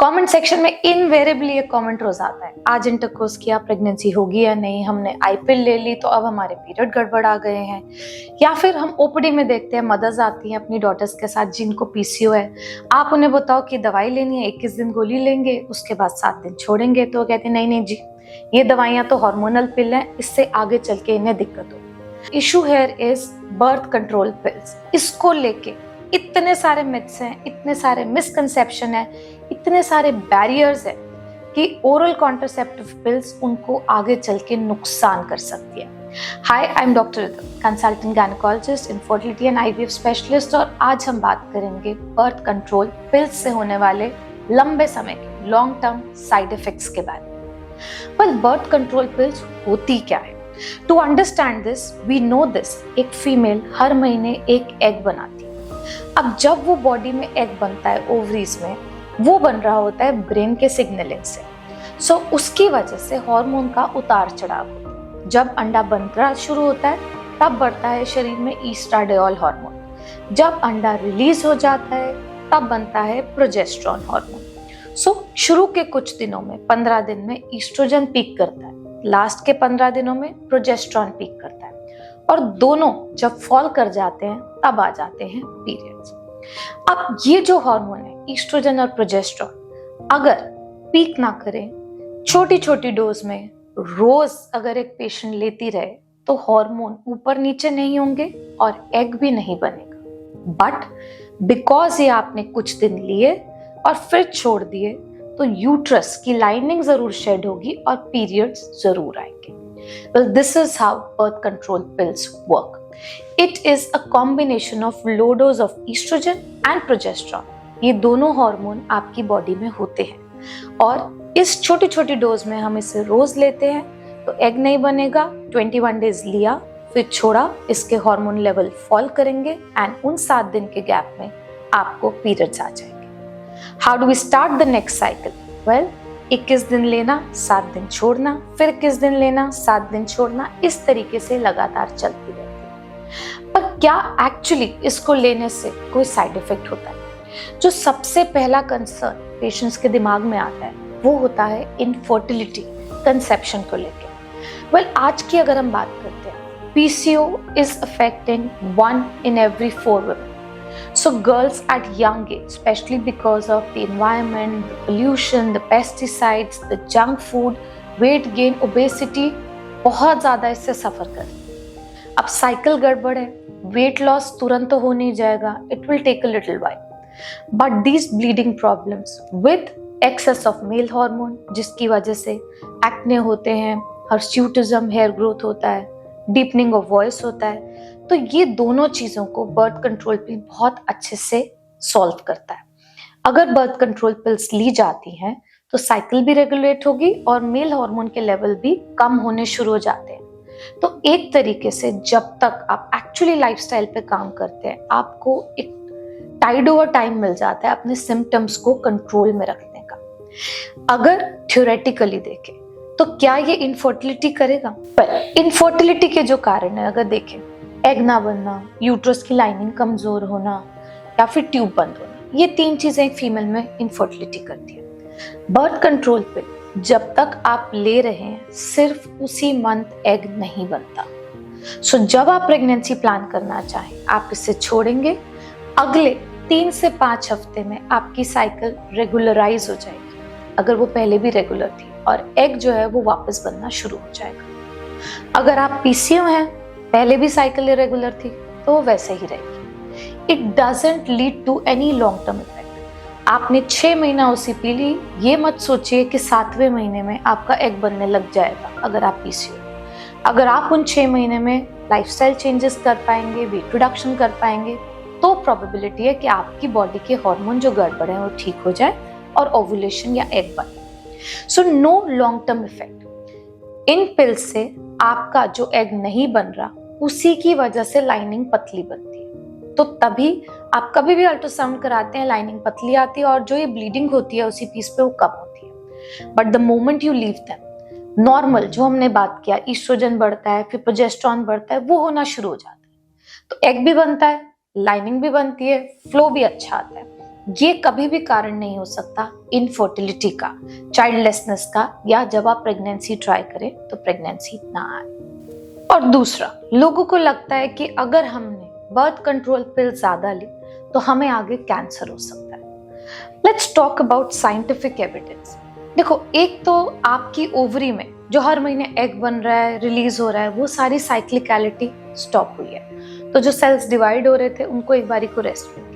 Comment section में invariably एक comment रोज आता है, आज इंटरकोर्स किया, प्रेगनेंसी होगी या नहीं, हमने आईपिल ले ली तो अब हमारे पीरियड गड़बड़ आ गए हैं। या फिर हम ओपीडी में देखते हैं मदर्स आती हैं अपनी डॉटर्स के साथ जिनको पीसीओ है, आप उन्हें बताओ कि दवाई लेनी है, 21 दिन गोली लेंगे, उसके बाद 7 दिन छोड़ेंगे, तो वो कहते हैं नहीं नहीं जी, ये दवाइयां तो हार्मोनल पिल है, इससे आगे चल के इन्हें दिक्कत हो। Issue here is birth control pills. इसको लेके इतने सारे मिथ्स हैं, इतने सारे मिसकंसेप्शन है, इतने सारे बैरियर्स हैं कि ओरल कॉन्ट्रासेप्टिव पिल्स उनको आगे चल के नुकसान कर सकती है। Hi, I am doctor Ridham, consultant gynaecologist, infertility and IVF specialist, और आज हम बात करेंगे बर्थ कंट्रोल पिल्स से होने वाले लंबे समय के लॉन्ग टर्म साइड इफेक्ट्स के बारे में। पर बर्थ कंट्रोल पिल्स होती क्या है? To understand this, we know this, एक फीमेल हर महीने एक एग बनाती है। अब जब वो बॉडी में एग बनता है ओवरीज में, वो बन रहा होता है ब्रेन के सिग्नलिंग से। सो उसकी वजह से हार्मोन का उतार चढ़ाव होता है। जब अंडा बनना शुरू होता है तब बढ़ता है शरीर में ईस्ट्राडियोल हार्मोन। जब अंडा रिलीज हो जाता है तब बनता है प्रोजेस्टेरोन हार्मोन। सो शुरू के कुछ दिनों में 15 दिन में ईस्ट्रोजन पीक करता है, लास्ट के 15 दिनों में प्रोजेस्टेरोन पीक करता है, और दोनों जब फॉल कर जाते हैं तब आ जाते हैं पीरियड्स। अब ये जो हार्मोन है ईस्ट्रोजन और प्रोजेस्टेरोन, अगर पीक ना करें, छोटी छोटी डोज में रोज अगर एक पेशेंट लेती रहे, तो हार्मोन ऊपर नीचे नहीं होंगे और एग भी नहीं बनेगा। बट बिकॉज ये आपने कुछ दिन लिए और फिर छोड़ दिए, तो यूट्रस की लाइनिंग जरूर शेड होगी और पीरियड्स जरूर आएंगे। Well, this is how birth control pills work. It is a combination of low dose of estrogen and progesterone. ये दोनों हार्मोन आपकी बॉडी में होते हैं और इस छोटी छोटी डोज में हम इसे रोज लेते हैं, तो एग नहीं बनेगा। 21 डेज लिया फिर छोड़ा, इसके हार्मोन लेवल फॉल करेंगे एंड उन 7 दिन के गैप में आपको पीरियड्स आ जाएंगे। How do we start the next cycle? Well, 21 दिन लेना, 7 दिन छोड़ना, फिर 21 दिन लेना, 7 दिन छोड़ना, इस तरीके से लगातार चलती रहती है। पर क्या एक्चुअली इसको लेने से कोई साइड इफेक्ट होता है? जो सबसे पहला कंसर्न पेशेंट्स के दिमाग में आता है वो होता है इनफर्टिलिटी, कंसेप्शन को लेके। वेल, आज की अगर हम बात करते हैं, PCO is affecting 1 in every 4 women. So girls at young age, especially because of the environment, the pollution, the pesticides, the junk food, weight gain, obesity, बहुत ज़्यादा इससे सफ़र करती है। अब साइकिल गड़बड़ है, वेट लॉस तुरंत तो हो नहीं जाएगा, it will take a little while. But these bleeding problems with excess of male hormone, जिसकी वजह से एक्ने होते हैं, हिर्सुटिज्म, हेयर ग्रोथ होता है, डीपनिंग ऑफ वॉइस होता है, तो ये दोनों चीजों को बर्थ कंट्रोल पिल बहुत अच्छे से सॉल्व करता है। अगर बर्थ कंट्रोल पिल्स ली जाती हैं तो साइकिल भी रेगुलेट होगी और मेल हार्मोन के लेवल भी कम होने शुरू हो जाते हैं। तो एक तरीके से जब तक आप एक्चुअली लाइफस्टाइल पे काम करते हैं, आपको एक टाइड ओवर टाइम मिल जाता है अपने सिम्टम्स को कंट्रोल में रखने का। अगर थ्योरेटिकली देखें तो क्या ये इनफर्टिलिटी करेगा? पर इनफर्टिलिटी के जो कारण है, अगर देखें, एग ना बनना, यूट्रस की लाइनिंग कमजोर होना या फिर ट्यूब बंद होना, ये 3 चीजें एक फीमेल में इनफर्टिलिटी करती है। बर्थ कंट्रोल पिल जब तक आप ले रहे हैं, सिर्फ उसी मंथ एग नहीं बनता। सो जब आप प्रेगनेंसी प्लान करना चाहें, आप इसे छोड़ेंगे, अगले 3 से 5 हफ्ते में आपकी साइकिल रेगुलराइज हो जाएगी, अगर वो पहले भी रेगुलर थी, और एग जो है वो वापस बनना शुरू हो जाएगा। अगर आप पीसीओ हैं, पहले भी साइकिल इरेगुलर थी, तो वो वैसे ही रहेगी। It doesn't lead to any long term effect. आपने 6 महीना ओसीपी ली, ये मत सोचिए कि 7वें महीने में आपका एग बनने लग जाएगा। अगर आप पीसीओ, अगर आप उन 6 महीने में लाइफस्टाइल चेंजेस कर पाएंगे, वेट रिडक्शन कर पाएंगे, तो प्रोबेबिलिटी है कि आपकी बॉडी के हार्मोन जो गड़बड़ है वो ठीक हो जाए और ओवुलेशन या एग बने। So no long term effect. इन पिल्स से आपका जो एग नहीं बन रहा, उसी की वजह से लाइनिंग पतली बनती है। तो तभी आप कभी भी अल्ट्रासाउंड कराते हैं, लाइनिंग पतली आती है और जो ये ब्लीडिंग होती है उसी पीस पे वो कम होती है। But the moment you leave them, normal जो हमने बात किया, ईस्ट्रोजन बढ़ता है, फिर प्रोजेस्टेरोन बढ़ता है, वो होना शुरू हो जाता है, तो एग भी बनता है, लाइनिंग भी बनती है, फ्लो भी अच्छा आता है। ये कभी भी कारण नहीं हो सकता इनफर्टिलिटी का, चाइल्डलेसनेस का, या जब आप प्रेगनेंसी ट्राई करें तो प्रेगनेंसी ना आए। और दूसरा, लोगों को लगता है कि अगर हमने बर्थ कंट्रोल पिल ज्यादा ली तो हमें आगे कैंसर हो सकता है। Let's talk about scientific evidence. देखो, एक तो आपकी ओवरी में जो हर महीने एग बन रहा है, रिलीज हो रहा है, वो सारी साइक्लिकलिटी स्टॉप हुई है। तो जो सेल्स डिवाइड हो रहे थे उनको एक बारी को रेस्ट मिल गई।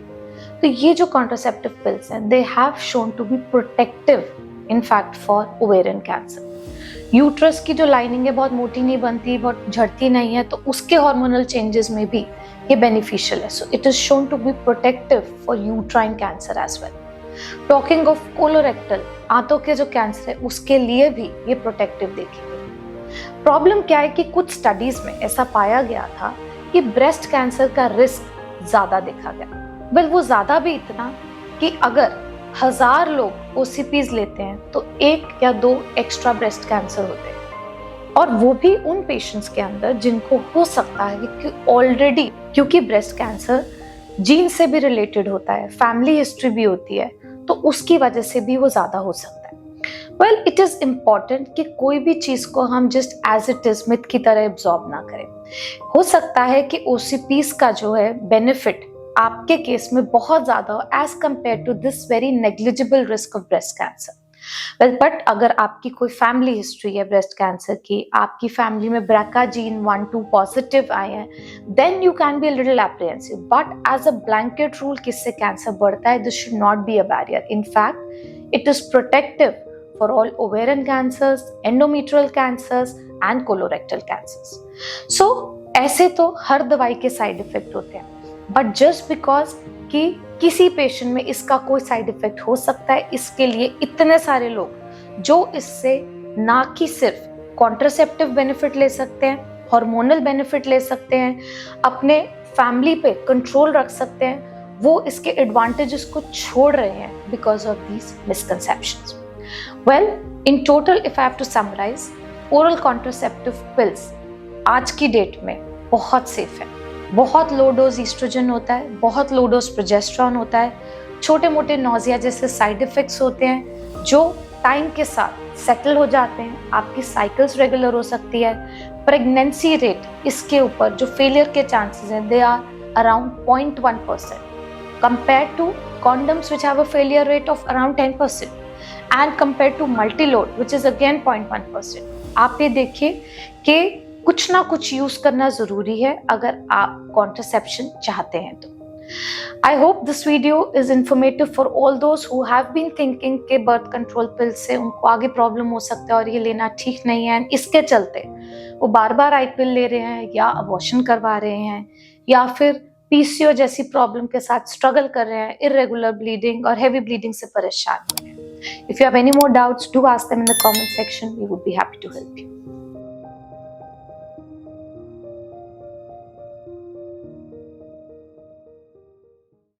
तो ये जो कॉन्ट्रासेप्टिव पिल्स हैं, they have shown to be protective in fact for ovarian cancer. Uterus की जो लाइनिंग है बहुत मोटी नहीं बनती, बहुत झड़ती नहीं है, तो उसके हार्मोनल चेंजेस में भी ये बेनिफिशियल है। So it is shown to be protective for uterine cancer as well. Talking of colorectal, आंतों के जो कैंसर है उसके लिए भी ये प्रोटेक्टिव देखी गई। प्रॉब्लम क्या है कि कुछ स्टडीज में ऐसा पाया गया था कि ब्रेस्ट कैंसर का रिस्क ज्यादा देखा गया। वेल, वो ज्यादा भी इतना कि अगर 1000 लोग ओसीपीज लेते हैं तो 1 या 2 एक्स्ट्रा ब्रेस्ट कैंसर होते हैं, और वो भी उन पेशेंट्स के अंदर जिनको हो सकता है कि ऑलरेडी, क्योंकि ब्रेस्ट कैंसर जीन से भी रिलेटेड होता है, फैमिली हिस्ट्री भी होती है, तो उसकी वजह से भी वो ज्यादा हो सकता है। वेल, इट इज इम्पॉर्टेंट कि कोई भी चीज को हम just as it is myth की तरह एब्जॉर्ब ना करें। हो सकता है कि ओसीपीज का जो है बेनिफिट आपके केस में बहुत ज्यादा हो as compare to this very negligible risk of breast cancer. Well, but अगर आपकी कोई फैमिली हिस्ट्री है ब्रेस्ट कैंसर की, आपकी फैमिली में ब्रका जीन 1-2 पॉजिटिव आए हैं, then you can be a little apprehensive. But as a blanket rule किससे कैंसर बढ़ता है, this should not be a barrier. In fact it is protective for all ovarian cancers, endometrial cancers and colorectal cancers. So ऐसे तो हर दवाई के side effect होते हैं, but just because कि किसी पेशेंट में इसका कोई साइड इफेक्ट हो सकता है, इसके लिए इतने सारे लोग जो इससे ना कि सिर्फ कॉन्ट्रासेप्टिव बेनिफिट ले सकते हैं, हार्मोनल बेनिफिट ले सकते हैं, अपने फैमिली पे कंट्रोल रख सकते हैं, वो इसके एडवांटेजेस को छोड़ रहे हैं because of these misconceptions. Well, in total if I have to summarise, oral contraceptive pills आज की डेट में बहुत सेफ है। बहुत लो डोज ईस्ट्रोजन होता है, बहुत लो डोज प्रोजेस्टेरॉन होता है, छोटे मोटे नौजिया जैसे साइड इफेक्ट्स होते हैं जो टाइम के साथ सेटल हो जाते हैं, आपकी साइकिल्स रेगुलर हो सकती है। प्रेगनेंसी रेट इसके ऊपर जो फेलियर के चांसेस हैं, they are around 0.1% compared to condoms which have a failure rate of around 10% and compared to multi-load which is again 0.1%. आप ये देखिए कि कुछ ना कुछ यूज करना जरूरी है अगर आप कॉन्ट्रासेप्शन चाहते हैं तो। I hope this video is informative for all those who have been thinking के बर्थ कंट्रोल पिल से उनको आगे प्रॉब्लम हो सकता है और ये लेना ठीक नहीं है, इसके चलते वो बार बार आई पिल ले रहे हैं या अबॉर्शन करवा रहे हैं या फिर पीसीओ जैसी प्रॉब्लम के साथ स्ट्रगल कर रहे हैं, इरेगुलर ब्लीडिंग और हेवी ब्लीडिंग से परेशान हो रहे हैं। If you have any more doubts, do ask them in the comment section, we would be happy to help you.